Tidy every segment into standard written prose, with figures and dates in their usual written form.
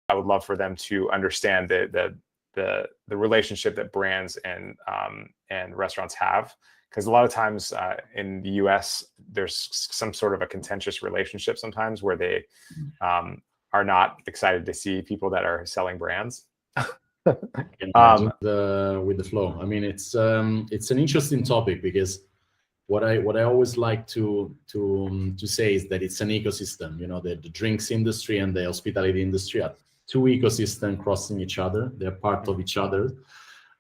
I would love for them to understand the relationship that brands and restaurants have, because a lot of times in the U.S. there's some sort of a contentious relationship sometimes where they are not excited to see people that are selling brands. With the flow. I mean, it's an interesting topic, because what I always like to say is that it's an ecosystem. You know, the drinks industry and the hospitality industry are two ecosystems crossing each other. They're part of each other.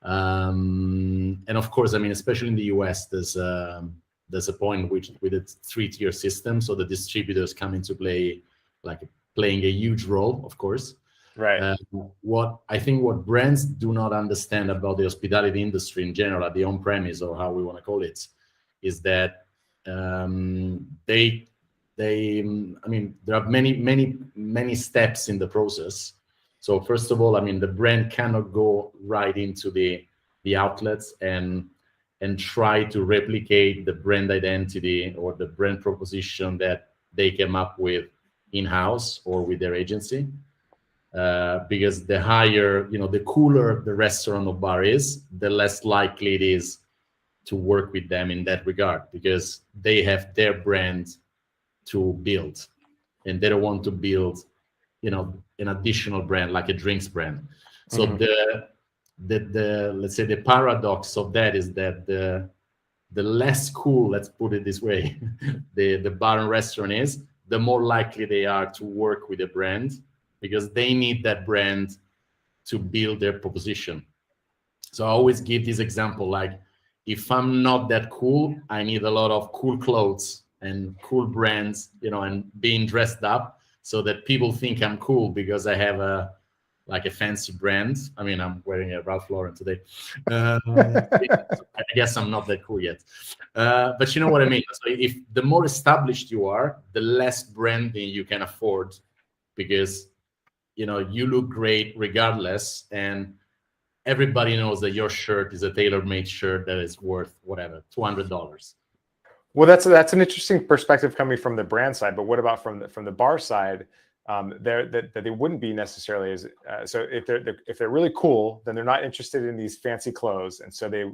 And of course, I mean, especially in the US, there's a point with a 3-tier system. So the distributors come into play, like playing a huge role, of course. Right. What brands do not understand about the hospitality industry in general, at the on-premise, or how we want to call it, is that I mean, there are many steps in the process. So first of all, I mean, the brand cannot go right into the outlets and try to replicate the brand identity or the brand proposition that they came up with in-house or with their agency. Because the higher, the cooler the restaurant or bar is, the less likely it is to work with them in that regard, because they have their brand to build, and they don't want to build, an additional brand like a drinks brand. So the let's say the paradox of that is that the less cool, let's put it this way, the bar and restaurant is, the more likely they are to work with a brand, because they need that brand to build their proposition. So I always give this example, like, if I'm not that cool, I need a lot of cool clothes and cool brands, and being dressed up so that people think I'm cool because I have a fancy brand. I mean, I'm wearing a Ralph Lauren today. I guess I'm not that cool yet. But you know what I mean? So if the more established you are, the less branding you can afford, because you look great regardless, and everybody knows that your shirt is a tailor-made shirt that is worth whatever, $200. Well, that's an interesting perspective coming from the brand side. But what about from the bar side? That they wouldn't be necessarily as so if they're really cool, then they're not interested in these fancy clothes, and so they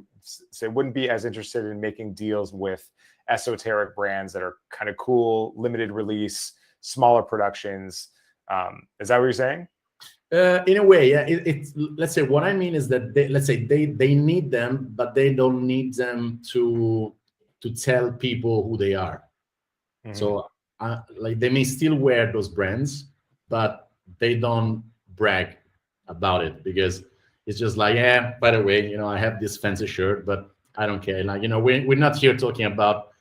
wouldn't be as interested in making deals with esoteric brands that are kind of cool, limited release, smaller productions. Is that what you're saying? In a way, yeah. Let's say what I mean is that they need them, but they don't need them to tell people who they are. Mm-hmm. So like they may still wear those brands, but they don't brag about it, because it's just like, yeah, by the way, I have this fancy shirt, but I don't care. Like, we're not here talking about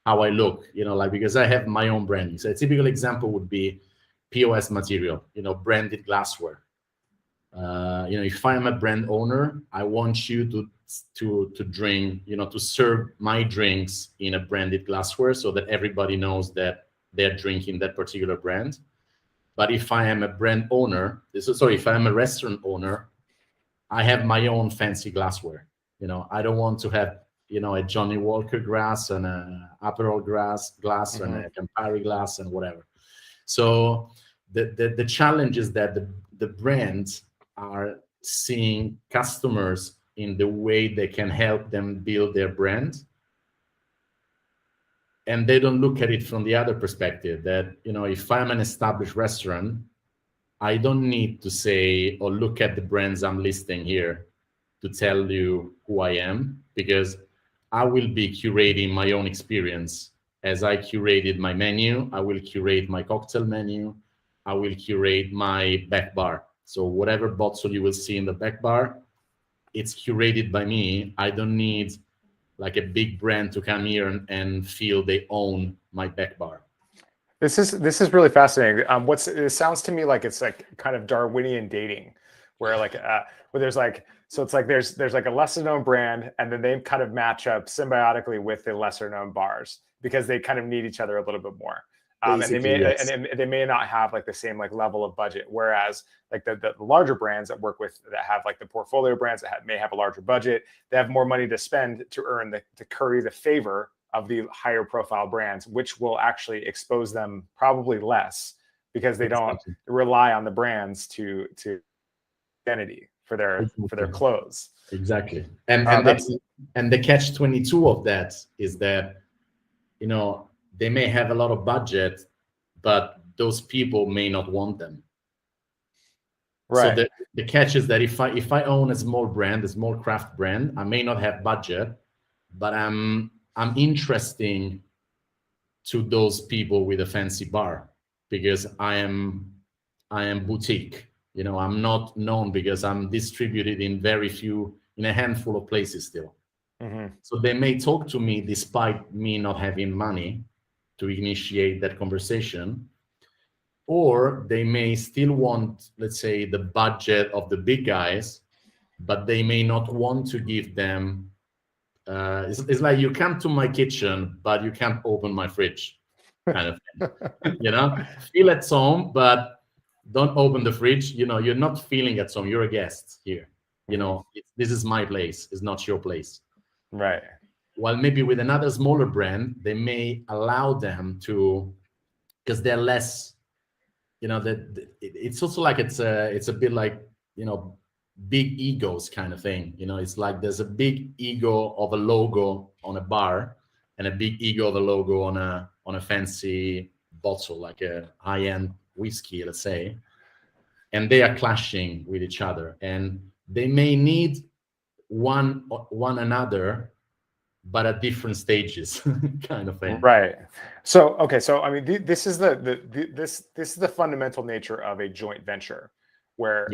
how I look, because I have my own branding. So a typical example would be POS material, branded glassware. If I'm a brand owner, I want you to drink, to serve my drinks in a branded glassware so that everybody knows that they're drinking that particular brand. But if I am a brand owner, if I'm a restaurant owner, I have my own fancy glassware. I don't want to have, a Johnny Walker glass and a Aperol glass mm-hmm. and a Campari glass and whatever. So the challenge is that the brands are seeing customers in the way they can help them build their brand, and they don't look at it from the other perspective, that if I'm an established restaurant, I don't need to say or look at the brands I'm listing here to tell you who I am, because I will be curating my own experience. As I curated my menu, I will curate my cocktail menu, I will curate my back bar. So whatever bottle you will see in the back bar, it's curated by me. I don't need like a big brand to come here and feel they own my back bar. This is really fascinating. It sounds to me like it's like kind of Darwinian dating, where where there's there's like a lesser known brand, and then they kind of match up symbiotically with the lesser known bars, because they kind of need each other a little bit more. And they may not have like the same like level of budget, whereas like the larger brands that have like the portfolio brands that may have a larger budget, they have more money to spend to curry the favor of the higher profile brands, which will actually expose them probably less because they don't rely on the brands to identity for their clothes. Exactly. And the catch-22 of that is that, you know, they may have a lot of budget, but those people may not want them. Right. So the catch is that if I own a small brand, a small craft brand, I may not have budget, but I'm interesting to those people with a fancy bar, because I am boutique. You know, I'm not known because I'm distributed in a handful of places still. Mm-hmm. So they may talk to me despite me not having money to initiate that conversation, or they may still want, let's say, the budget of the big guys, but they may not want to give them. It's like, you come to my kitchen, but you can't open my fridge, kind of thing. You know, feel at home, but don't open the fridge. You know, you're not feeling at home. You're a guest here. You know, this is my place. It's not your place. Right. While maybe with another smaller brand, they may allow them to, because they're less, you know, that it's also like it's a bit like, you know, big egos kind of thing. You know, it's like there's a big ego of a logo on a bar and a big ego of a logo on a fancy bottle, like a high-end whiskey, let's say, and they are clashing with each other, and they may need one another, but at different stages, kind of thing. Right. So, okay. So, I mean, this is this is the fundamental nature of a joint venture, where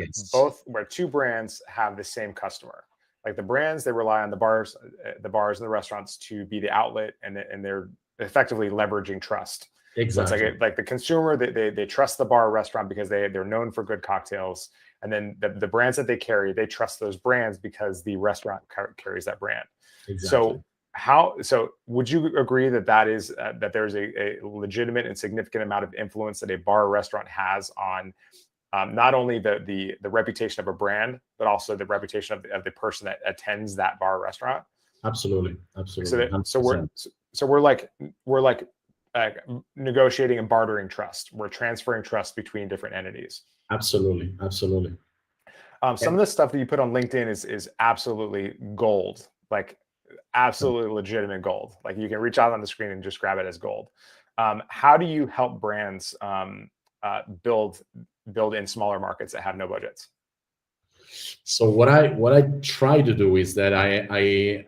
where two brands have the same customer. Like the brands, they rely on the bars and the restaurants to be the outlet, and they're effectively leveraging trust. Exactly. So it's like the consumer, they trust the bar or restaurant because they're known for good cocktails, and then the brands that they carry, they trust those brands because the restaurant carries that brand. Exactly. So would you agree that is that there's a legitimate and significant amount of influence that a bar or restaurant has on not only the reputation of a brand, but also the reputation of the person that attends that bar or restaurant? Absolutely. So we're like negotiating and bartering trust. We're transferring trust between different entities. Absolutely. Some of the stuff that you put on LinkedIn is absolutely gold, like absolutely legitimate gold. Like you can reach out on the screen and just grab it as gold. How do you help brands build in smaller markets that have no budgets? So what I try to do is that I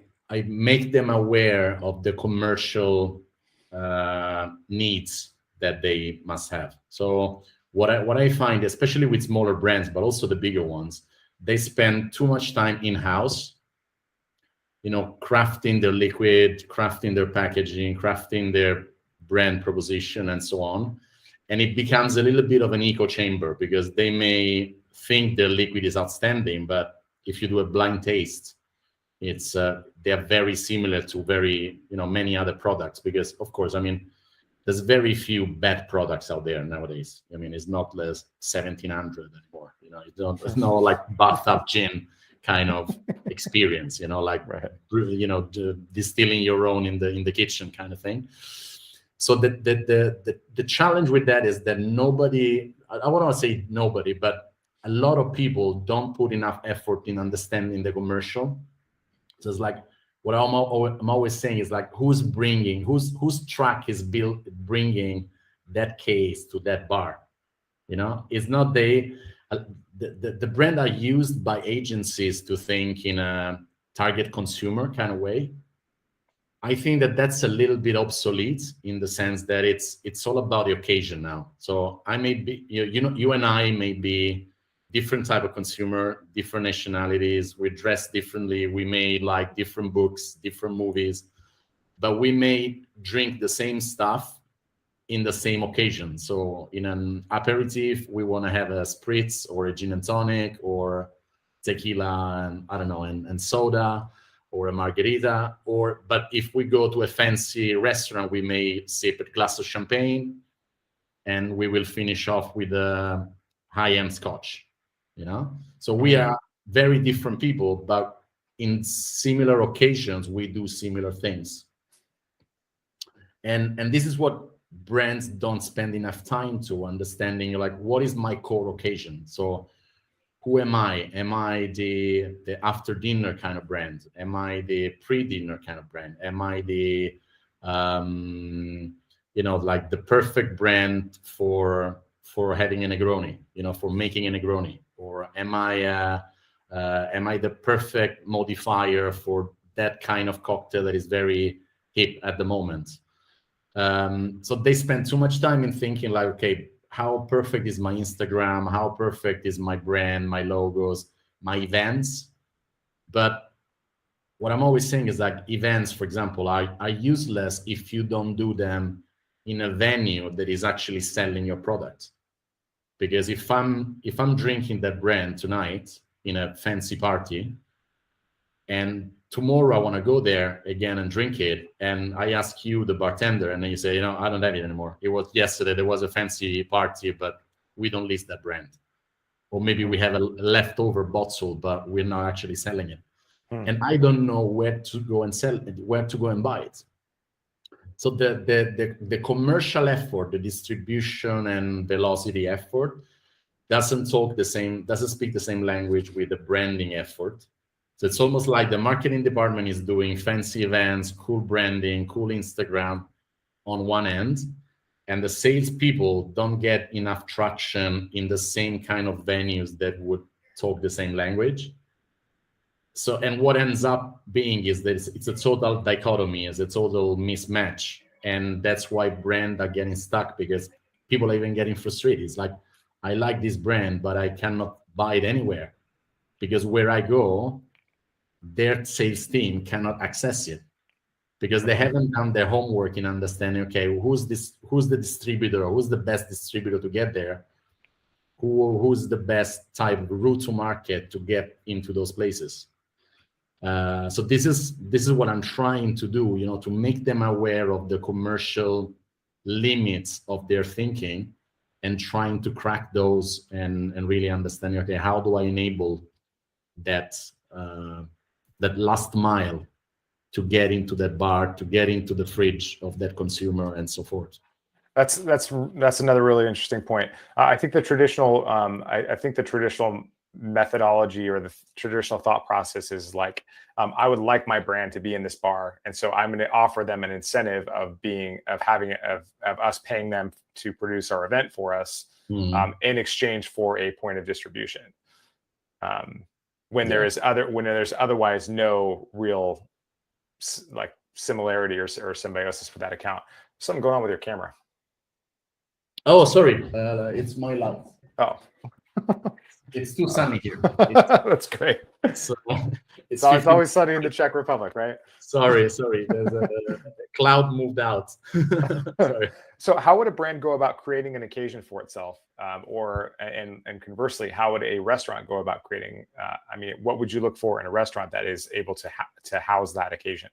make them aware of the commercial needs that they must have. So what I find, especially with smaller brands, but also the bigger ones, they spend too much time in-house, you know, crafting their liquid, crafting their packaging, crafting their brand proposition, and so on. And it becomes a little bit of an echo chamber, because they may think their liquid is outstanding, but if you do a blind taste, it's they are very similar to many other products, because of course, I mean, there's very few bad products out there nowadays. I mean, it's not less 1700 anymore. You know, it's not like bathtub gin kind of experience. You know, like distilling your own in the kitchen kind of thing. So the challenge with that is that nobody, I wouldn't say nobody, but a lot of people don't put enough effort in understanding the commercial. So it's like, what I'm always saying is like, whose truck is bringing that case to that bar? You know, it's not the brand are used by agencies to think in a target consumer kind of way. I think that that's a little bit obsolete, in the sense that it's all about the occasion now. So I may be, you and I may be different type of consumer, different nationalities. We dress differently. We may like different books, different movies, but we may drink the same stuff in the same occasion. So in an aperitif, we want to have a spritz or a gin and tonic or tequila and I don't know, and soda, or a margarita. But if we go to a fancy restaurant, we may sip a glass of champagne, and we will finish off with a high-end scotch. You know, so we are very different people, but in similar occasions we do similar things. And this is what brands don't spend enough time to understanding like what is my core occasion. So who am I? Am I the after dinner kind of brand? Am I the pre-dinner kind of brand? Am I the like the perfect brand for having a Negroni, for making a Negroni? Or am I the perfect modifier for that kind of cocktail that is very hip at the moment? So they spend too much time in thinking like, okay, how perfect is my Instagram? How perfect is my brand, my logos, my events? But what I'm always saying is like events, for example, are useless if you don't do them in a venue that is actually selling your product. Because if I'm drinking that brand tonight in a fancy party, and tomorrow I want to go there again and drink it, and I ask you, the bartender, and then you say, I don't have it anymore. It was yesterday, there was a fancy party, but we don't list that brand. Or maybe we have a leftover bottle, but we're not actually selling it. And I don't know where to go and sell it, where to go and buy it. So the commercial effort, the distribution and velocity effort doesn't speak the same language with the branding effort. So it's almost like the marketing department is doing fancy events, cool branding, cool Instagram on one end, and the salespeople don't get enough traction in the same kind of venues that would talk the same language. So, and what ends up being is that it's a total dichotomy, it's a total mismatch. And that's why brands are getting stuck, because people are even getting frustrated. It's like, I like this brand, but I cannot buy it anywhere, because where I go, their sales team cannot access it, because they haven't done their homework in understanding, okay, who's the distributor, or who's the best distributor to get there, who's the best type of route to market to get into those places. So this is what I'm trying to do, to make them aware of the commercial limits of their thinking, and trying to crack those and really understanding, okay, how do I enable that last mile to get into that bar, to get into the fridge of that consumer, and so forth. That's another really interesting point. I think the traditional methodology, or the traditional thought process, is like, I would like my brand to be in this bar, and so I'm going to offer them an incentive of us paying them to produce our event for us, in exchange for a point of distribution. When there's otherwise no real like similarity or symbiosis with that account. Something going on with your camera. Oh, sorry, it's my light. Oh. It's too sunny here. That's great. So it's always sunny in the Czech Republic, right? Sorry. There's a cloud moved out. Sorry. So how would a brand go about creating an occasion for itself? And conversely, how would a restaurant go about creating, what would you look for in a restaurant that is able to house that occasion?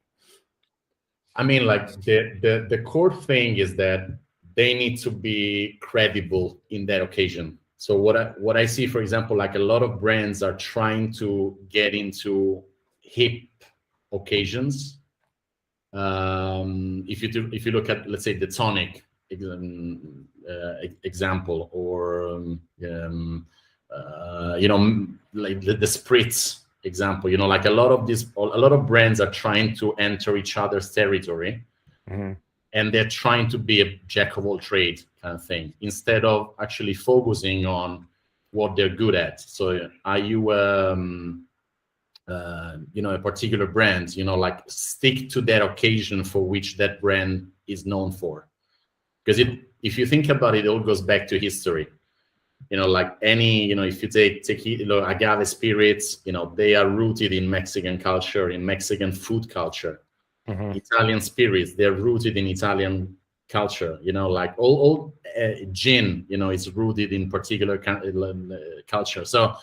I mean, like the core thing is that they need to be credible in that occasion. So what I see, for example, like a lot of brands are trying to get into hip occasions. If you look at, let's say, the tonic example, or like the spritz example, like a lot of brands are trying to enter each other's territory. Mm-hmm. And they're trying to be a jack of all trades kind of thing, instead of actually focusing on what they're good at. So are you, a particular brand, like stick to that occasion for which that brand is known for. Because if you think about it, it all goes back to history. Like if you take agave spirits, they are rooted in Mexican culture, in Mexican food culture. Mm-hmm. Italian spirits, they're rooted in Italian culture, like all gin, is rooted in particular culture. So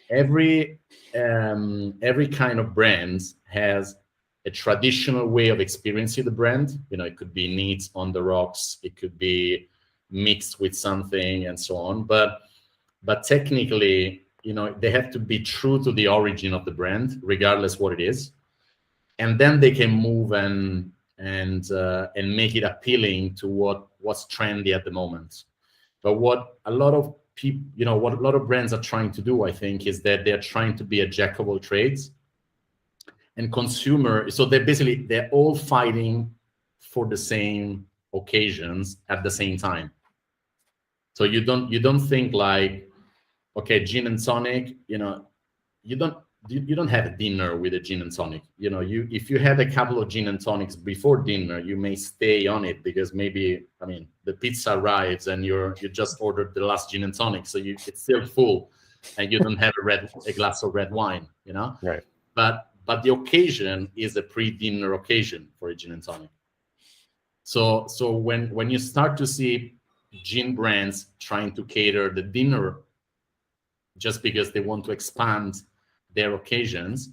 every kind of brand has a traditional way of experiencing the brand. It could be neat on the rocks, it could be mixed with something, and so on. But technically, they have to be true to the origin of the brand, regardless what it is. And then they can move and make it appealing to what what's trendy at the moment. But what a lot of people, what a lot of brands are trying to do, I think, is that they're trying to be a jack of all trades. And consumer, so they're all fighting for the same occasions at the same time. So you don't think like, okay, gin and tonic, you don't have a dinner with a gin and tonic. If you had a couple of gin and tonics before dinner, you may stay on it because maybe, the pizza arrives and you just ordered the last gin and tonic, so it's still full, and you don't have a glass of red wine, Right. But the occasion is a pre-dinner occasion for a gin and tonic. So when you start to see gin brands trying to cater the dinner just because they want to expand their occasions,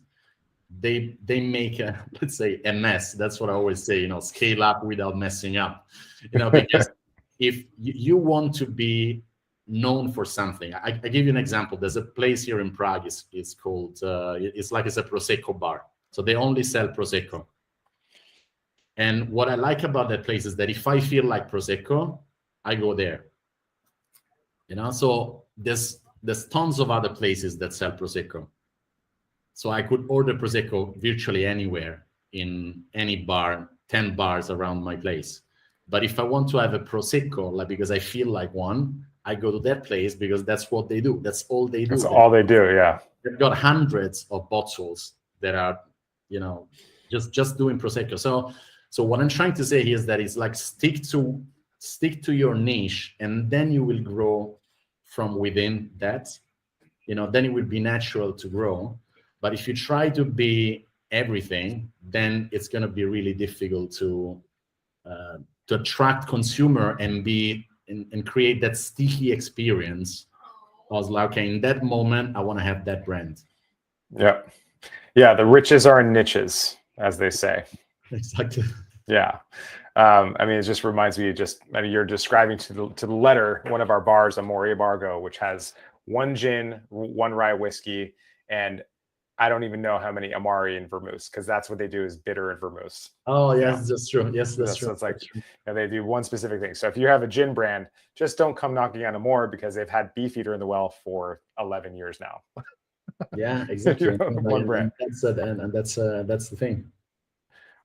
they make let's say a mess. That's what I always say, scale up without messing up, because if you want to be known for something, I give you an example. There's a place here in Prague, it's called it's a Prosecco bar, so they only sell Prosecco. And what I like about that place is that if I feel like Prosecco, I go there. So there's tons of other places that sell Prosecco. So I could order Prosecco virtually anywhere in any bar, 10 bars around my place. But if I want to have a Prosecco, because I feel like one, I go to that place because that's what they do. That's all they do. That's all they do, yeah. They've got hundreds of bottles that are, just doing Prosecco. So what I'm trying to say here is that it's like stick to your niche, and then you will grow from within that. Then it will be natural to grow. But if you try to be everything, then it's going to be really difficult to attract consumer and create that sticky experience. I was like, okay, in that moment, I want to have that brand. Yeah. Yeah. The riches are in niches, as they say. Exactly. Yeah. It just reminds me you're describing to the letter one of our bars, Amore Bargo, which has one gin, one rye whiskey, and I don't even know how many Amari and vermouth, because that's what they do is bitter and vermouth. Oh, yes, that's true. Yes, that's true. So it's like they do one specific thing. So if you have a gin brand, just don't come knocking on Amore because they've had Beefeater in the well for 11 years now. Yeah, exactly. One brand. And that's the thing.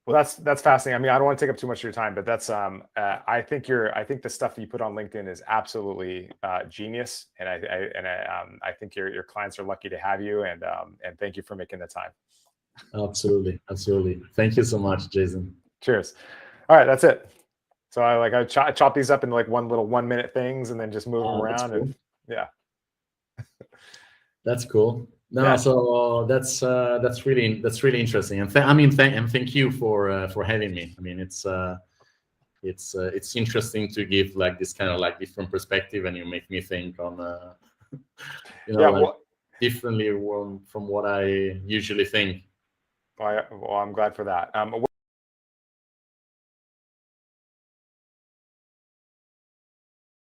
Well, that's fascinating. I don't want to take up too much of your time, but that's I think the stuff that you put on LinkedIn is absolutely genius, and I think your clients are lucky to have you, and thank you for making the time. Absolutely. Thank you so much, Jason. Cheers. All right, that's it. So I chop these up into like one little 1 minute things, and then just move them around, cool. and yeah. That's cool. No, yeah. So that's really interesting, and thank you for having me. It's interesting to give like this kind of like different perspective, and you make me think on differently from what I usually think. Well, I'm glad for that.